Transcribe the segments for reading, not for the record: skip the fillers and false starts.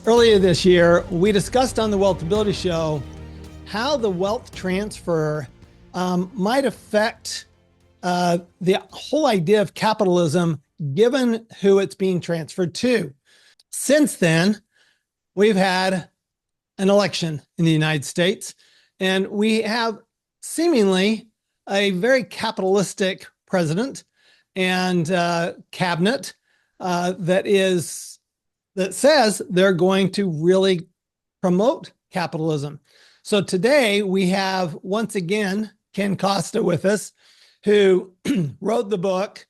Earlier this year, we discussed on the Wealthability Show how the wealth transfer might affect the whole idea of capitalism, given who it's being transferred to. Since then, we've had an election in the United States, and we have seemingly a very capitalistic president and cabinet that says they're going to really promote capitalism. So today we have once again Ken Costa with us, who wrote the book,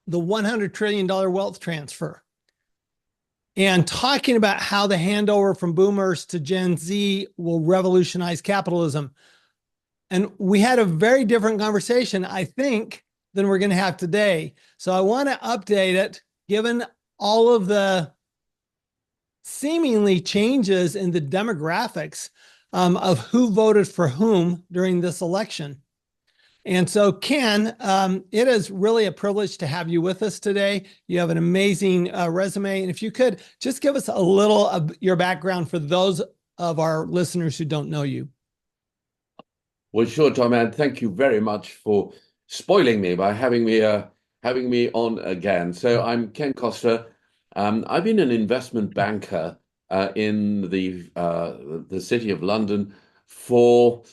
The $100 Trillion Wealth Transfer, and talking about how the handover from boomers to Gen Z will revolutionize capitalism. And we had a very different conversation, I think, than we're going to have today. So I want to update it, given all of the seemingly changes in the demographics of who voted for whom during this election. And so, Ken, it is really a privilege to have you with us today. You have an amazing resume. And if you could just give us a little of your background for those of our listeners who don't know you. Well, sure, Tom, and thank you very much for spoiling me by having me on again. So I'm Ken Costa. I've been an investment banker in the city of London for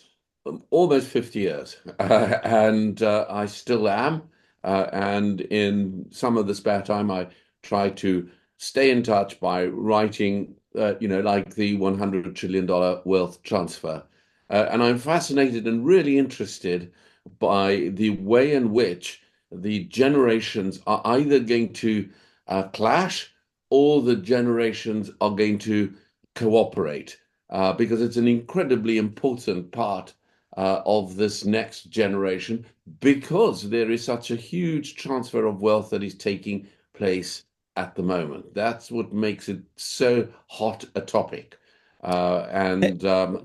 almost 50 years, and I still am. And in some of the spare time, I try to stay in touch by writing, like the $100 trillion wealth transfer. And I'm fascinated and really interested by the way in which the generations are either going to clash or the generations are going to cooperate, because it's an incredibly important part of this next generation, because there is such a huge transfer of wealth that is taking place at the moment. That's what makes it so hot a topic. I'm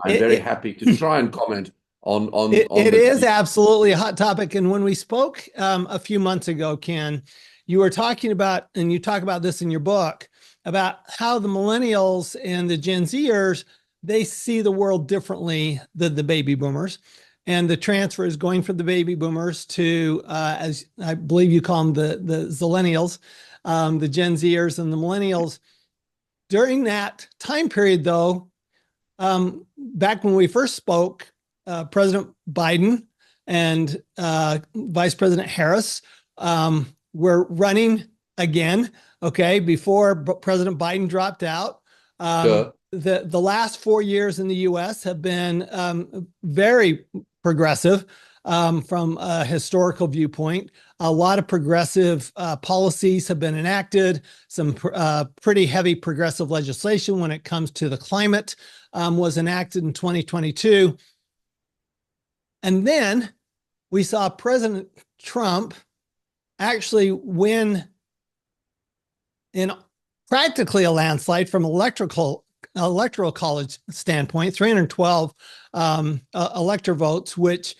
very happy to try and comment on it is absolutely a hot topic. And when we spoke a few months ago, Ken, you were talking about, and you talk about this in your book, about how the millennials and the Gen Zers, they see the world differently than the baby boomers. And the transfer is going from the baby boomers to, as I believe you call them, the Zillennials, the Gen Zers and the millennials. During that time period, though, back when we first spoke, President Biden and Vice President Harris were running again, okay, before President Biden dropped out. Sure. The last 4 years in the U.S. have been very progressive from a historical viewpoint. A lot of progressive policies have been enacted, some pretty heavy progressive legislation when it comes to the climate was enacted in 2022. And then we saw President Trump actually win in practically a landslide from electoral college standpoint, 312 elector votes, which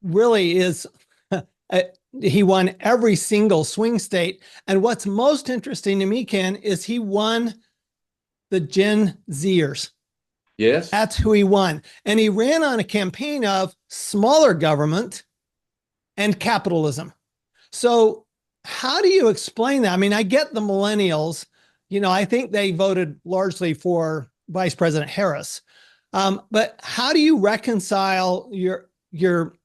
really is, he won every single swing state. And what's most interesting to me, Ken, is he won the Gen Zers. Yes. That's who he won. And he ran on a campaign of smaller government and capitalism. So how do you explain that? I mean, I get the millennials, I think they voted largely for Vice President Harris. But how do you reconcile your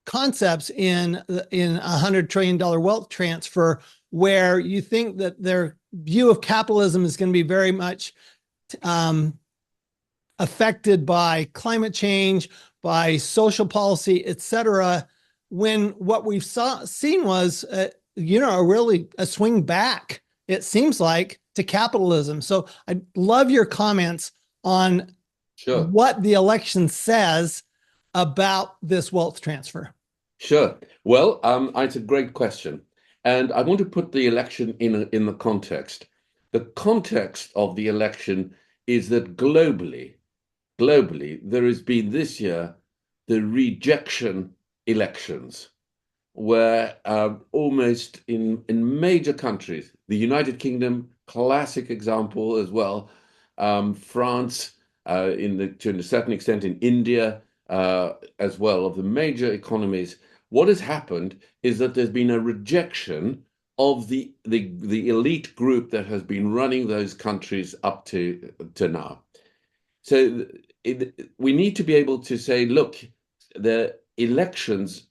concepts in $100 trillion wealth transfer, where you think that their view of capitalism is going to be very much affected by climate change, by social policy, et cetera, when what we've seen was, really a swing back, it seems like, to capitalism. So I'd love your comments on what the election says about this wealth transfer. Sure. Well, it's a great question. And I want to put the election in the context. The context of the election is that globally, there has been this year the rejection elections, where almost in major countries, The United Kingdom, classic example as well. France, to a certain extent in India, as well, of the major economies. What has happened is that there's been a rejection of the elite group that has been running those countries up to now. So we need to be able to say, look, the elections,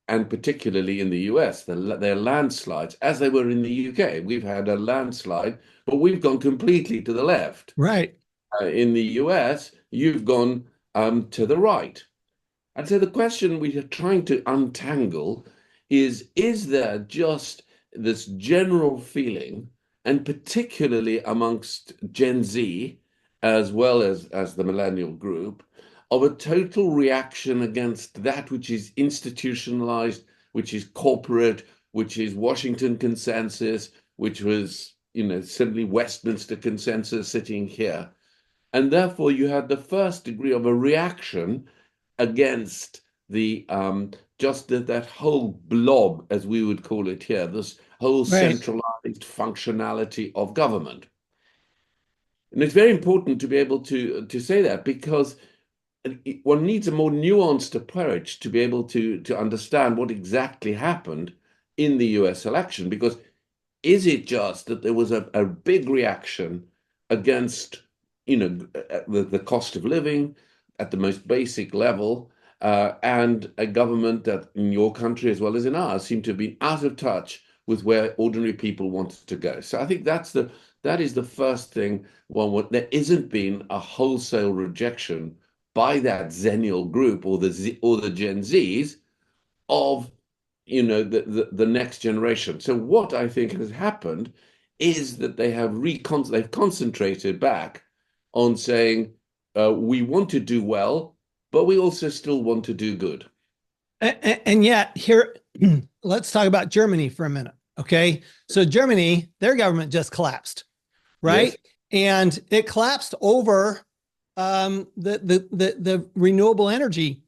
and particularly in the US, they're landslides, as they were in the UK. We've had a landslide, but we've gone completely to the left. Right. In the US, you've gone to the right. And so the question we are trying to untangle is there just this general feeling, and particularly amongst Gen Z, as well as the millennial group, of a total reaction against that which is institutionalized, which is corporate, which is Washington consensus, which was, simply Westminster consensus sitting here. And therefore, you had the first degree of a reaction against the that whole blob, as we would call it here, this whole Right. centralized functionality of government. And it's very important to be able to say that, because one needs a more nuanced approach to be able to understand what exactly happened in the US election. Because is it just that there was a big reaction against, the cost of living at the most basic level, and a government that in your country as well as in ours seemed to have been out of touch with where ordinary people wanted to go? So I think that is the first thing. There isn't been a wholesale rejection by that Zillennial group or the Gen Zs of the next generation. So what I think has happened is that they've concentrated back on saying, we want to do well, but we also still want to do good. And yet, here, let's talk about Germany for a minute. Okay. So, Germany, their government just collapsed, Yes, right? And it collapsed over the renewable energy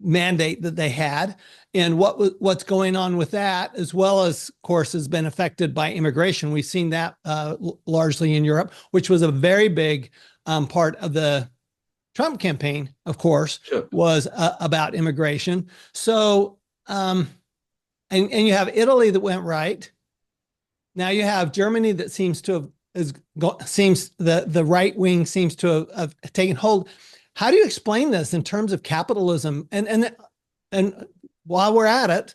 mandate that they had, and what's going on with that, as well as, of course, has been affected by immigration. We've seen that largely in Europe, which was a very big part of the Trump campaign, of course, sure. was about immigration. So, and you have Italy that went right. Now you have Germany that seems to have seems the right wing seems to have taken hold. How do you explain this in terms of capitalism? And while we're at it,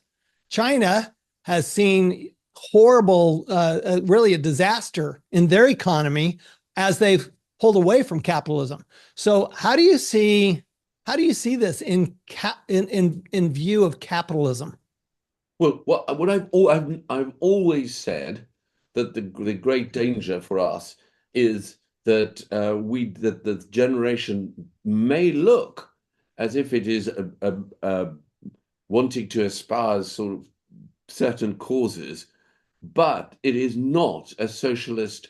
China has seen horrible, really a disaster in their economy as they've pulled away from capitalism. So how do you see this in view of capitalism? Well, what I've always said, that the great danger for us is that that the generation may look as if it is wanting to espouse sort of certain causes, but it is not a socialist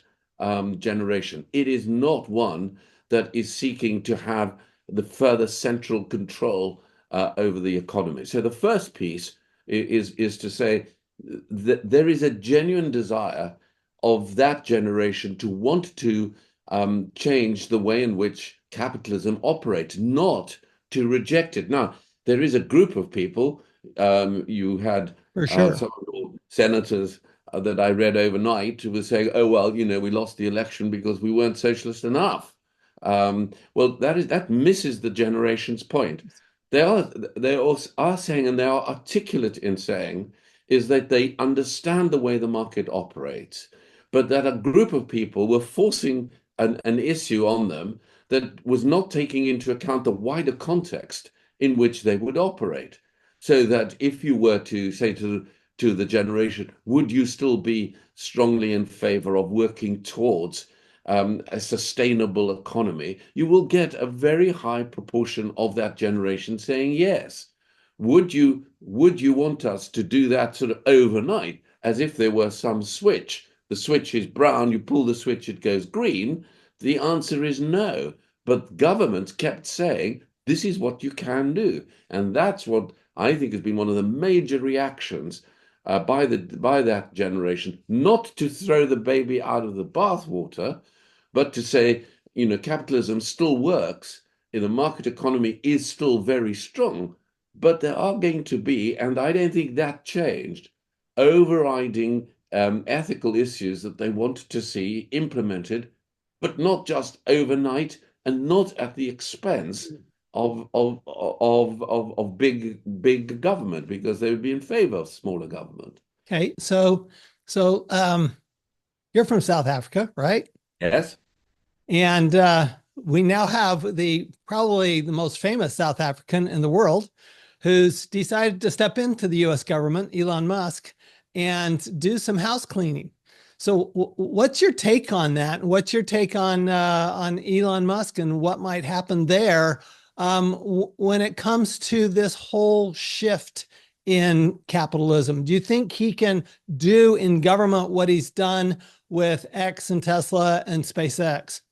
generation. It is not one that is seeking to have the further central control over the economy. So the first piece is to say that there is a genuine desire of that generation to want to change the way in which capitalism operates, not to reject it. Now, there is a group of people. You had For sure. some senators that I read overnight who were saying, "Oh well, we lost the election because we weren't socialist enough." Well, that misses the generation's point. They also are saying, and they are articulate in saying, is that they understand the way the market operates, but that a group of people were forcing an issue on them that was not taking into account the wider context in which they would operate. So that if you were to say to the generation, would you still be strongly in favor of working towards a sustainable economy, you will get a very high proportion of that generation saying yes. Would you want us to do that sort of overnight, as if there were some switch? The switch is brown, you pull the switch, it goes green. The answer is no. But governments kept saying, this is what you can do. And that's what I think has been one of the major reactions by that generation, not to throw the baby out of the bathwater, but to say, capitalism still works, the market economy is still very strong, but there are going to be, and I don't think that changed, overriding ethical issues that they want to see implemented, but not just overnight and not at the expense of big government, because they would be in favor of smaller government. Okay, so you're from South Africa, right? Yes. And we now have probably the most famous South African in the world who's decided to step into the US government, Elon Musk, and do some house cleaning. So what's your take on that? What's your take on Elon Musk and what might happen there when it comes to this whole shift in capitalism? Do you think he can do in government what he's done with X and Tesla and SpaceX?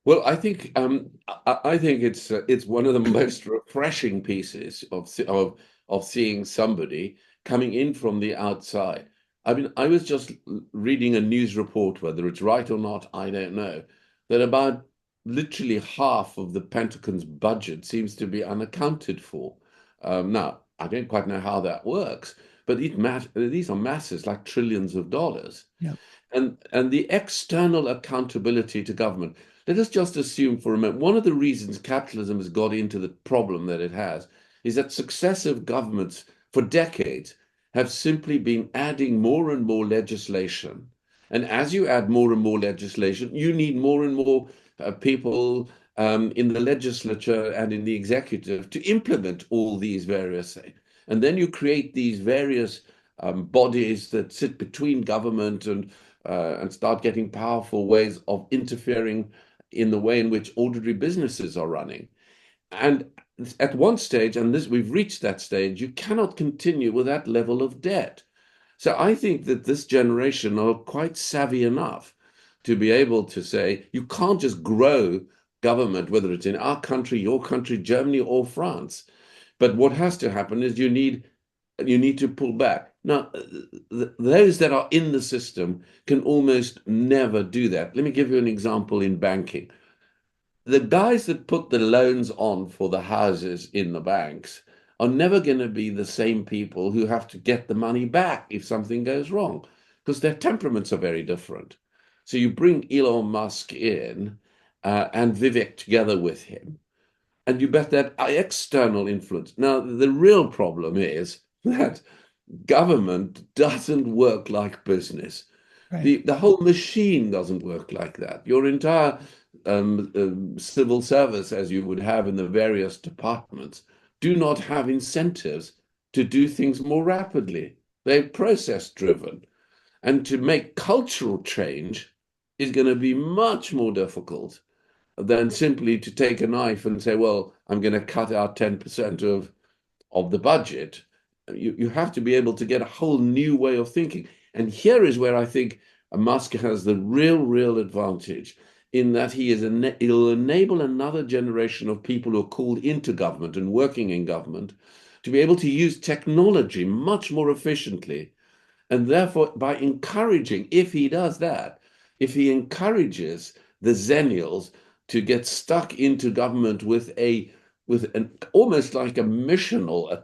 Well, I think it's one of the most refreshing pieces of seeing somebody coming in from the outside. I mean, I was just reading a news report, whether it's right or not, I don't know, that about literally half of the Pentagon's budget seems to be unaccounted for. Now, I don't quite know how that works, but these are masses like trillions of dollars. Yeah. And the external accountability to government. Let us just assume for a moment, one of the reasons capitalism has got into the problem that it has is that successive governments for decades have simply been adding more and more legislation. And as you add more and more legislation, you need more and more people in the legislature and in the executive to implement all these various things. And then you create these various bodies that sit between government and start getting powerful ways of interfering in the way in which ordinary businesses are running. And at one stage, and we've reached that stage, you cannot continue with that level of debt. So I think that this generation are quite savvy enough to be able to say, you can't just grow government, whether it's in our country, your country, Germany, or France. But what has to happen is you need to pull back. Now, those that are in the system can almost never do that. Let me give you an example in banking. The guys that put the loans on for the houses in the banks are never going to be the same people who have to get the money back if something goes wrong, because their temperaments are very different. So you bring Elon Musk in and Vivek together with him, and you bet that external influence. Now, the real problem is that government doesn't work like business. Right. The whole machine doesn't work like that. Your entire civil service, as you would have in the various departments, do not have incentives to do things more rapidly. They're process driven. And to make cultural change is going to be much more difficult than simply to take a knife and say, well, I'm going to cut out 10% of the budget. You have to be able to get a whole new way of thinking. And here is where I think Musk has the real advantage, in that he'll enable another generation of people who are called into government and working in government to be able to use technology much more efficiently. And therefore, by encouraging, if he does that, if he encourages the Zillennials to get stuck into government with an almost like a missional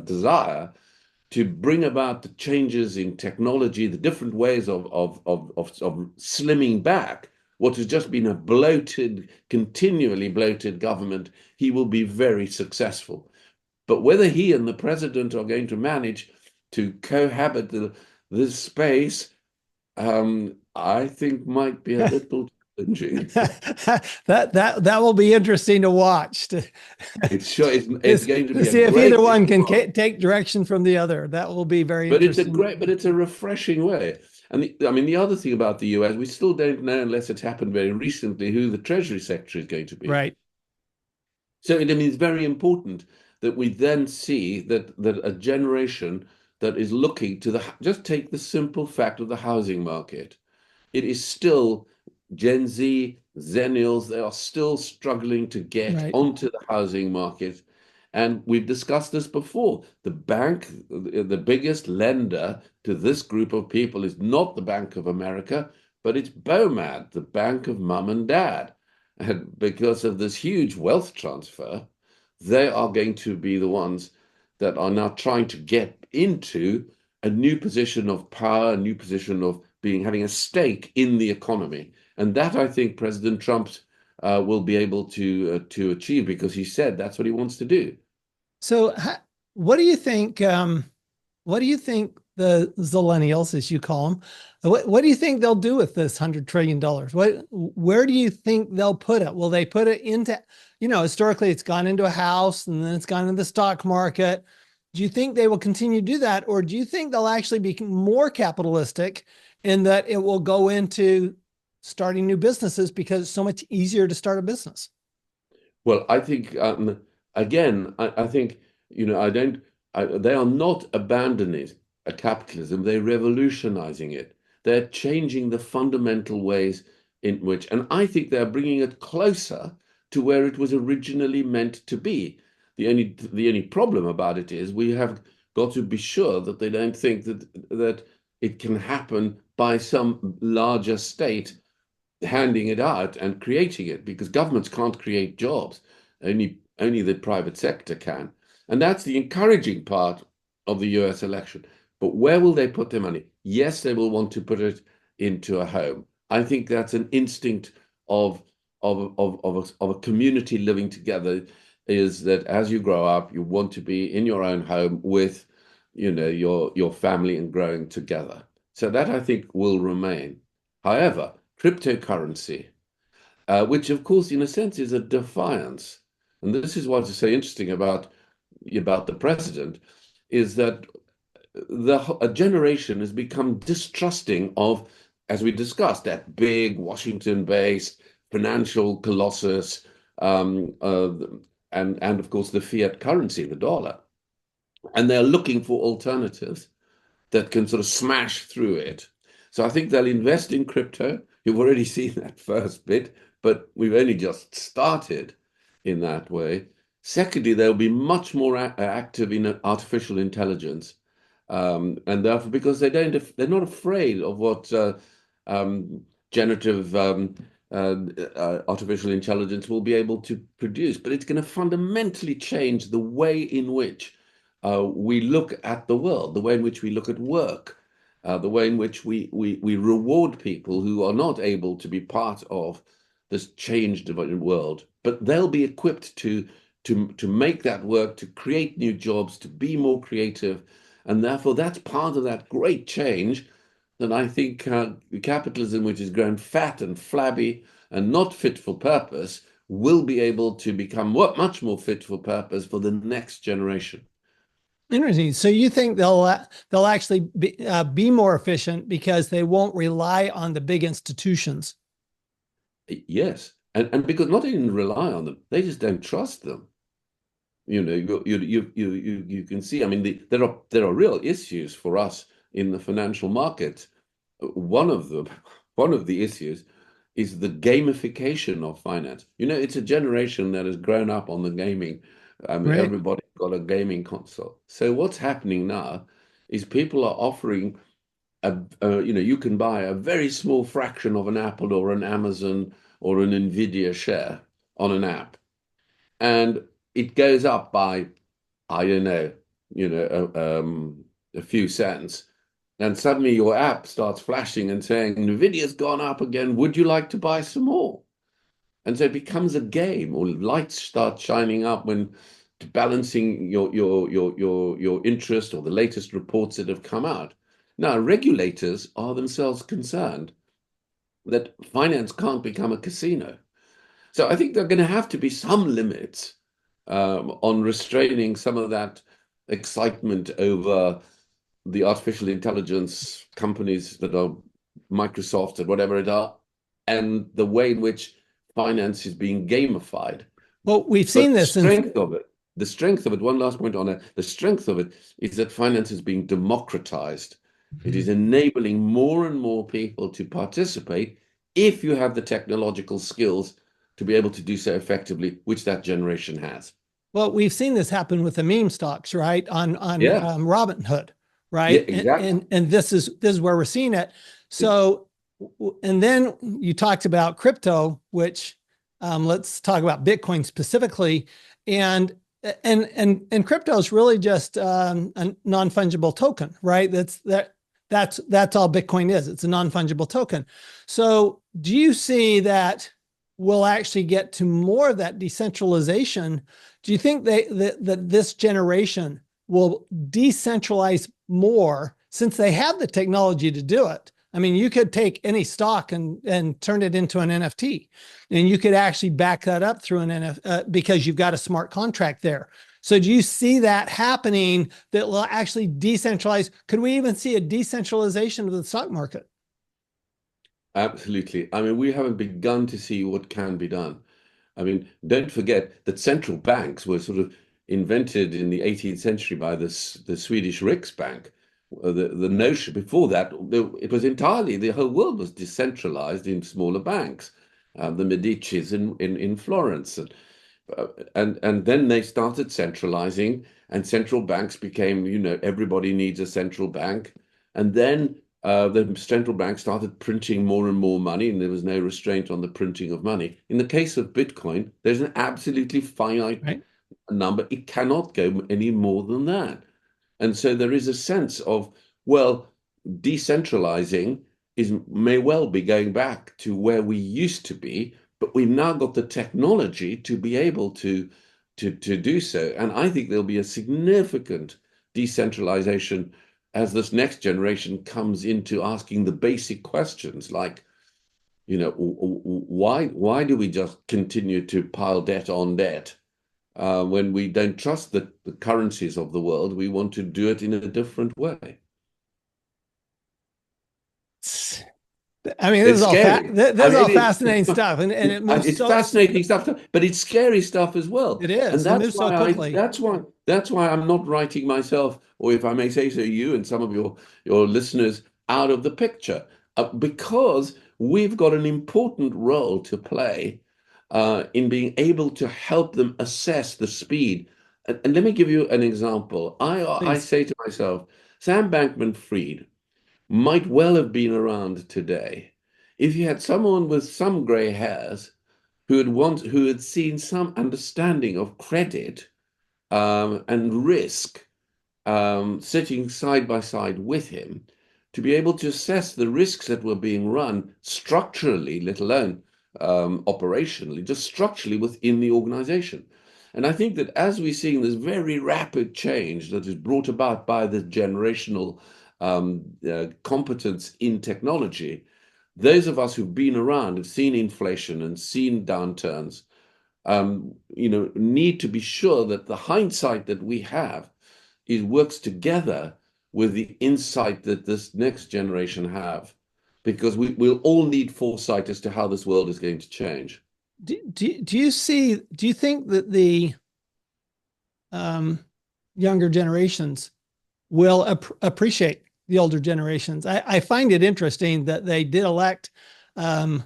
desire to bring about the changes in technology, the different ways of slimming back what has just been a continually bloated government, he will be very successful. But whether he and the president are going to manage to cohabit this space, I think might be a little challenging. That will be interesting to watch. It's going to To be a see if either great one can example. take direction from the other. That will be very But interesting. it's a refreshing way. And I mean, the other thing about the US, we still don't know, unless it's happened very recently, who the Treasury Secretary is going to be. Right. So I mean, it's very important that we then see that a generation that is looking to just take the simple fact of the housing market. It is still Gen Z, Zillennials, they are still struggling to get Right. onto the housing market. And we've discussed this before. The bank, the biggest lender to this group of people is not the Bank of America, but it's BOMAD, the bank of mum and dad. And because of this huge wealth transfer, they are going to be the ones that are now trying to get into a new position of power, a new position of having a stake in the economy. And that, I think, President Trump will be able to achieve, because he said that's what he wants to do. So, what do you think? What do you think the Zillennials, as you call them, what do you think they'll do with this $100 trillion? Where do you think they'll put it? Will they put it into, historically it's gone into a house and then it's gone into the stock market. Do you think they will continue to do that? Or do you think they'll actually be more capitalistic in that it will go into starting new businesses because it's so much easier to start a business? Well, I think, again, I think, they are not abandoning a capitalism, they're revolutionizing it. They're changing the fundamental ways in which, and I think they're bringing it closer to where it was originally meant to be. The only problem about it is we have got to be sure that they don't think that it can happen by some larger state handing it out and creating it, because governments can't create jobs. Only the private sector can. And that's the encouraging part of the US election. But where will they put their money? Yes, they will want to put it into a home. I think that's an instinct of a community living together, is that as you grow up, you want to be in your own home with, your family and growing together. So that, I think, will remain. However, cryptocurrency, which of course, in a sense, is a defiance. And this is what's so interesting about the president, is that a generation has become distrusting of, as we discussed, that big Washington-based financial colossus, and of course the fiat currency, the dollar. And they're looking for alternatives that can sort of smash through it. So I think they'll invest in crypto. You've already seen that first bit, but we've only just started in that way. Secondly, they'll be much more active in artificial intelligence, and therefore, because they're not afraid of what generative artificial intelligence will be able to produce. But it's going to fundamentally change the way in which we look at the world, the way in which we look at work, the way in which we reward people who are not able to be part of this changed world. But they'll be equipped to make that work, to create new jobs, to be more creative. And therefore, that's part of that great change that I think capitalism, which has grown fat and flabby and not fit for purpose, will be able to become much more fit for purpose for the next generation. Interesting. So you think they'll actually be more efficient because they won't rely on the big institutions? Yes, and because not even rely on them, they just don't trust them. You can see. I mean, there are real issues for us in the financial market. One of the issues is the gamification of finance. It's a generation that has grown up on the gaming. I mean, Right. everybody's got a gaming console. So what's happening now is people are offering you can buy a very small fraction of an Apple or an Amazon or an Nvidia share on an app, and it goes up by, I don't know, a few cents. And suddenly your app starts flashing and saying, Nvidia's gone up again. Would you like to buy some more? And so it becomes a game, or lights start shining up when balancing your interest, or the latest reports that have come out. Now, regulators are themselves concerned that finance can't become a casino. So I think there are going to have to be some limits on restraining some of that excitement over the artificial intelligence companies that are Microsoft and whatever it are, and the way in which finance is being gamified. Well, we've seen this. The strength of it, one last point on it, the strength of it is that finance is being democratized. It is enabling more and more people to participate if you have the technological skills to be able to do so effectively, which that generation has. Well, we've seen this happen with the meme stocks, right? On Yeah, Robinhood, yeah, right? And, exactly. and this is where we're seeing it. So, and then you talked about crypto, which let's talk about Bitcoin specifically, and and crypto is really just a non-fungible token, right? That's all Bitcoin is. It's a non-fungible token. So, do you see that we'll actually get to more of that decentralization? Do you think that this generation will decentralize more since they have the technology to do it? I mean, you could take any stock and turn it into an NFT, and you could actually back that up through an NFT because you've got a smart contract there. So do you see that happening that will actually decentralize? Could we even see a decentralization of the stock market? Absolutely. I mean, we haven't begun to see what can be done. I mean, don't forget that central banks were sort of invented in the 18th century by the Swedish Riksbank. The notion before that, it was entirely, the whole world was decentralized in smaller banks, the Medicis in Florence. And then they started centralizing, and central banks became, everybody needs a central bank. And then the central bank started printing more and more money, and there was no restraint on the printing of money. In the case of Bitcoin, there's an absolutely finite Right. number. It cannot go any more than that. And so there is a sense of, well, decentralizing may well be going back to where we used to be, but we've now got the technology to be able to do so. And I think there'll be a significant decentralization as this next generation comes into asking the basic questions like, why do we just continue to pile debt on debt? When we don't trust the currencies of the world, we want to do it in a different way. I mean, It's scary. this I is all mean, fascinating stuff, and it moves it's so fascinating stuff, but it's scary stuff as well. it And is. It moves so quickly. that's why I'm not writing myself, or if I may say so, you and some of your listeners out of the picture, because we've got an important role to play in being able to help them assess the speed. And let me give you an example. I Please. say to myself, Sam Bankman-Fried might well have been around today if you had someone with some gray hairs who had seen some understanding of credit and risk sitting side by side with him to be able to assess the risks that were being run structurally, let alone operationally, just structurally within the organization. And I think that as we're seeing this very rapid change that is brought about by the generational competence in technology, those of us who've been around, have seen inflation and seen downturns, need to be sure that the hindsight that we have works together with the insight that this next generation have, because we'll all need foresight as to how this world is going to change. Do you think that the um, younger generations will appreciate the older generations? I find it interesting that they did elect um,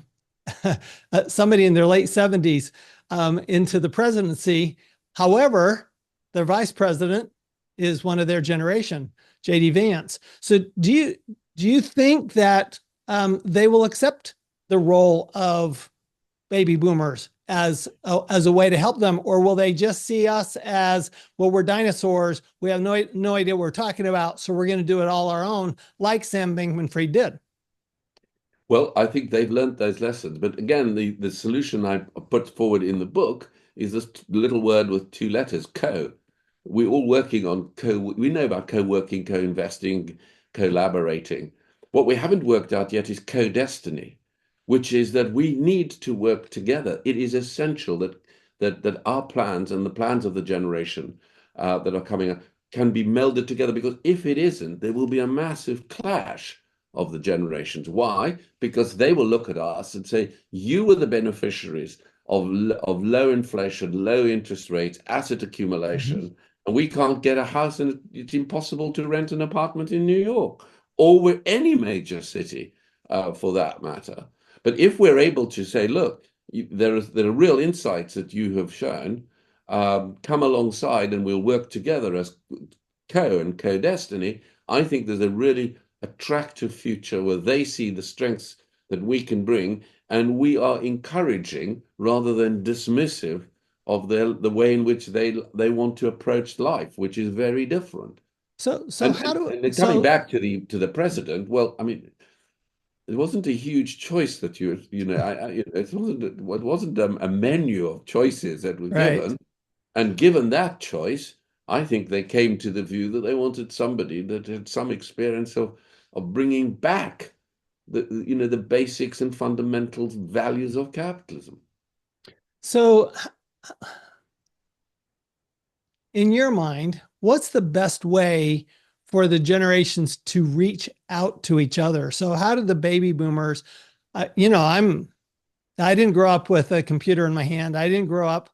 somebody in their late 70s into the presidency. However, their vice president is one of their generation, JD Vance. So do you think that they will accept the role of baby boomers as a way to help them, or will they just see us as, well, we're dinosaurs, we have no idea what we're talking about, so we're going to do it all our own, like Sam Bankman-Fried did? Well, I think they've learned those lessons. But again, the solution I put forward in the book is this little word with two letters, co. We're all working on we know about co-working, co-investing, collaborating. What we haven't worked out yet is co-destiny, which is that we need to work together. It is essential that our plans and the plans of the generation that are coming up can be melded together, because if it isn't, there will be a massive clash of the generations. Why? Because they will look at us and say, you were the beneficiaries of low inflation, low interest rates, asset Mm-hmm. accumulation, and we can't get a house, and it's impossible to rent an apartment in New York or with any major city for that matter. But if we're able to say, look, there are real insights that you have shown, come alongside and we'll work together as and co-destiny, I think there's a really attractive future where they see the strengths that we can bring, and we are encouraging rather than dismissive of the way in which they want to approach life, which is very different. So And how do and then coming so back to the president, well, I mean, it wasn't a huge choice that it wasn't a menu of choices that were right? given. And given that choice, I think they came to the view that they wanted somebody that had some experience of bringing back the basics and fundamental values of capitalism. So in your mind, what's the best way for the generations to reach out to each other? So how did the baby boomers, I didn't grow up with a computer in my hand. I didn't grow up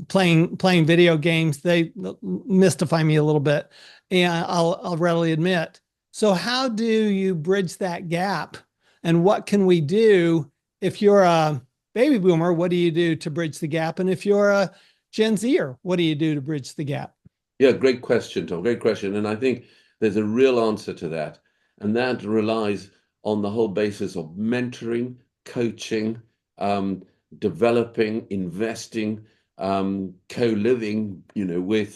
playing video games. They mystify me a little bit, and I'll readily admit. So how do you bridge that gap? And what can we do if you're a baby boomer? What do you do to bridge the gap? And if you're a Gen Zer, what do you do to bridge the gap? Yeah, great question, Tom. Great question. And I think there's a real answer to that. And that relies on the whole basis of mentoring, coaching, um, developing, investing, co-living, with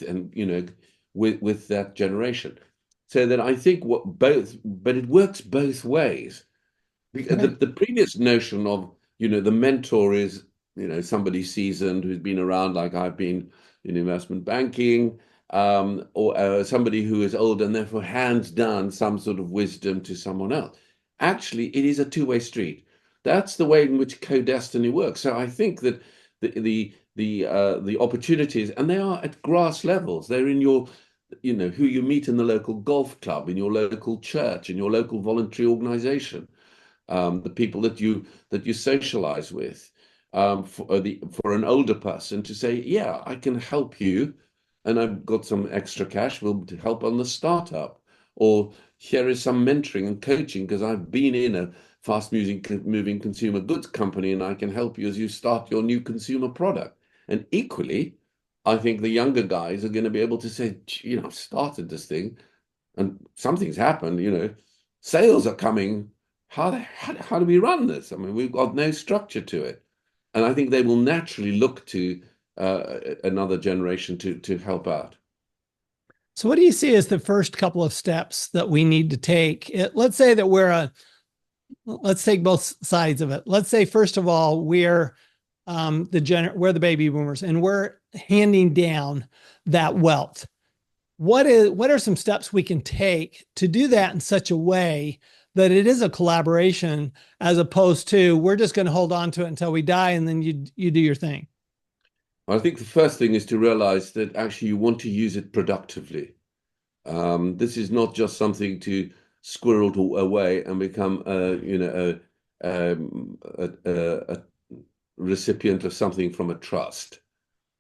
that generation. So that I think but it works both ways. Right. The previous notion of, the mentor is, somebody seasoned who's been around like I've been in investment banking, or somebody who is old and therefore hands down some sort of wisdom to someone else. Actually, it is a two-way street. That's the way in which co-destiny works. So I think that the opportunities, and they are at grass levels. They're in who you meet in the local golf club, in your local church, in your local voluntary organization, the people that you socialize with, for an older person to say, yeah, I can help you, and I've got some extra cash, will help on the startup, or here is some mentoring and coaching because I've been in a moving consumer goods company, and I can help you as you start your new consumer product. And equally, I think the younger guys are going to be able to say, I've started this thing and something's happened, sales are coming. How do we run this? I mean, we've got no structure to it. And I think they will naturally look to another generation to help out. So what do you see as the first couple of steps that we need to take? Let's say that let's take both sides of it. Let's say, first of all, we're the baby boomers and we're handing down that wealth. What are some steps we can take to do that in such a way that it is a collaboration as opposed to we're just going to hold on to it until we die and then you do your thing? I think the first thing is to realize that actually you want to use it productively. This is not just something to squirrel away and become a recipient of something from a trust.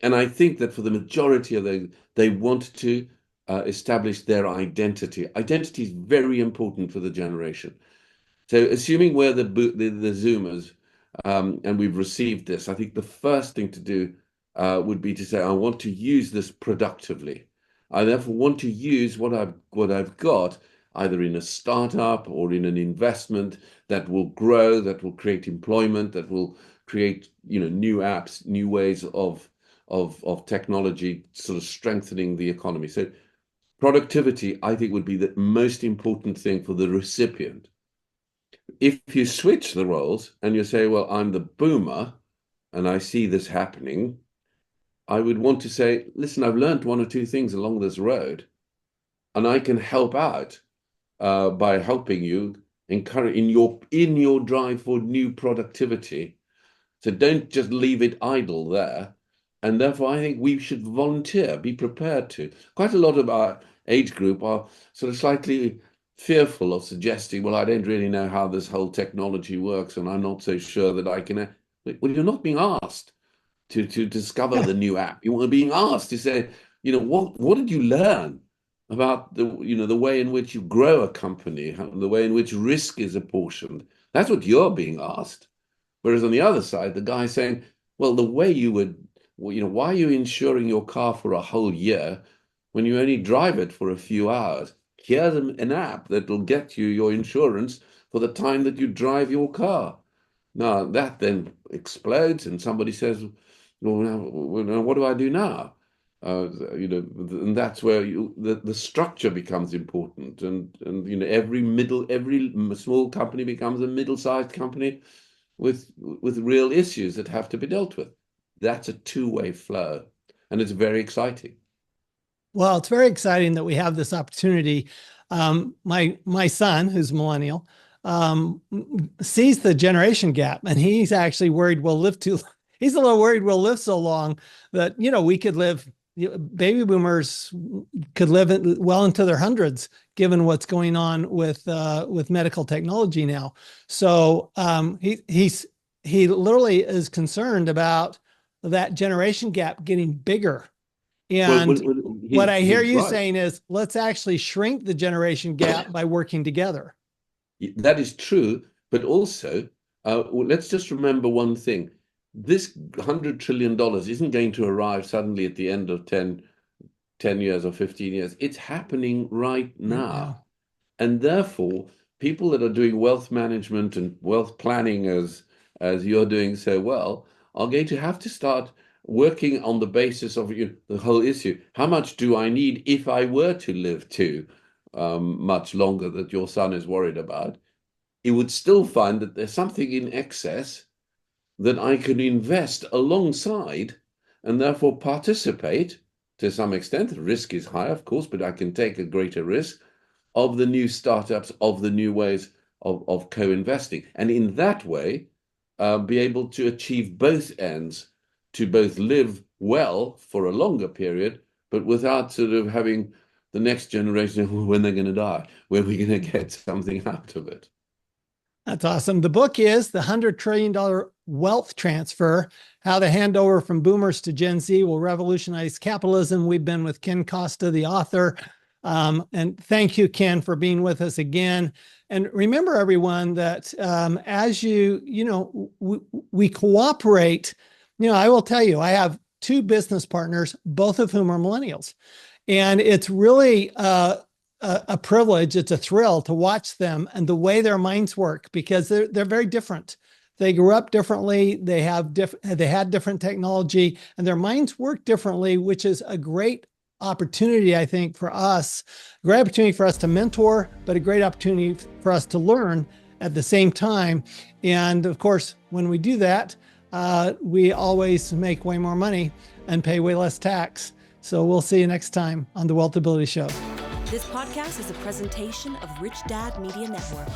And I think that for the majority of they want to establish their identity. Identity is very important for the generation. So assuming we're the Zoomers, and we've received this, I think the first thing to do would be to say, I want to use this productively. I therefore want to use what I've got either in a startup or in an investment that will grow, that will create employment, that will create new apps, new ways of technology, sort of strengthening the economy. So productivity, I think, would be the most important thing for the recipient. If you switch the roles and you say, well, I'm the boomer and I see this happening, I would want to say, listen, I've learned one or two things along this road, and I can help out by helping you encourage in your drive for new productivity. So don't just leave it idle there. And therefore, I think we should volunteer, be prepared to. Quite a lot of our age group are sort of slightly fearful of suggesting, well, I don't really know how this whole technology works, and I'm not so sure that I can. Well, you're not being asked to discover the new app. You are being asked to say, what did you learn about the way in which you grow a company, the way in which risk is apportioned. That's what you're being asked. Whereas on the other side, the guy saying, well, the way you would well, why are you insuring your car for a whole year when you only drive it for a few hours? Here's an app that will get you your insurance for the time that you drive your car. Now that then explodes, and somebody says, "Well, now what do I do now?" And that's where the structure becomes important, and every small company becomes a middle-sized company with real issues that have to be dealt with. That's a two-way flow, and it's very exciting. Well, it's very exciting that we have this opportunity. My son, who's a millennial, sees the generation gap, and he's actually worried we'll live too. He's a little worried we'll live so long that we could live. Baby boomers could live well into their hundreds, given what's going on with medical technology now. So he literally is concerned about that generation gap getting bigger. And what I hear you saying is, let's actually shrink the generation gap by working together. That is true, but also let's just remember one thing. This $100 trillion isn't going to arrive suddenly at the end of 10 years or 15 years. It's happening right now. Yeah. And therefore, people that are doing wealth management and wealth planning as you're doing so well are going to have to start working on the basis of the whole issue. How much do I need if I were to live to much longer that your son is worried about? He would still find that there's something in excess that I can invest alongside and therefore participate to some extent. The risk is high, of course, but I can take a greater risk of the new startups, of the new ways of co-investing. And in that way, be able to achieve both ends, to both live well for a longer period, but without sort of having the next generation, when they're going to die, when we're going to get something out of it. That's awesome. The book is The $100 Trillion Wealth Transfer, How the Handover from Boomers to Gen Z Will Revolutionize Capitalism. We've been with Ken Costa, the author. And thank you, Ken, for being with us again. And remember, everyone, that as we cooperate, I will tell you, I have two business partners, both of whom are millennials. And it's really a privilege. It's a thrill to watch them and the way their minds work, because they're very different. They grew up differently. They had different technology, and their minds work differently, which is a great opportunity, I think, for us. A great opportunity for us to mentor, but a great opportunity for us to learn at the same time. And of course, when we do that, we always make way more money and pay way less tax. So we'll see you next time on the Wealthability Show. This podcast is a presentation of Rich Dad Media Network.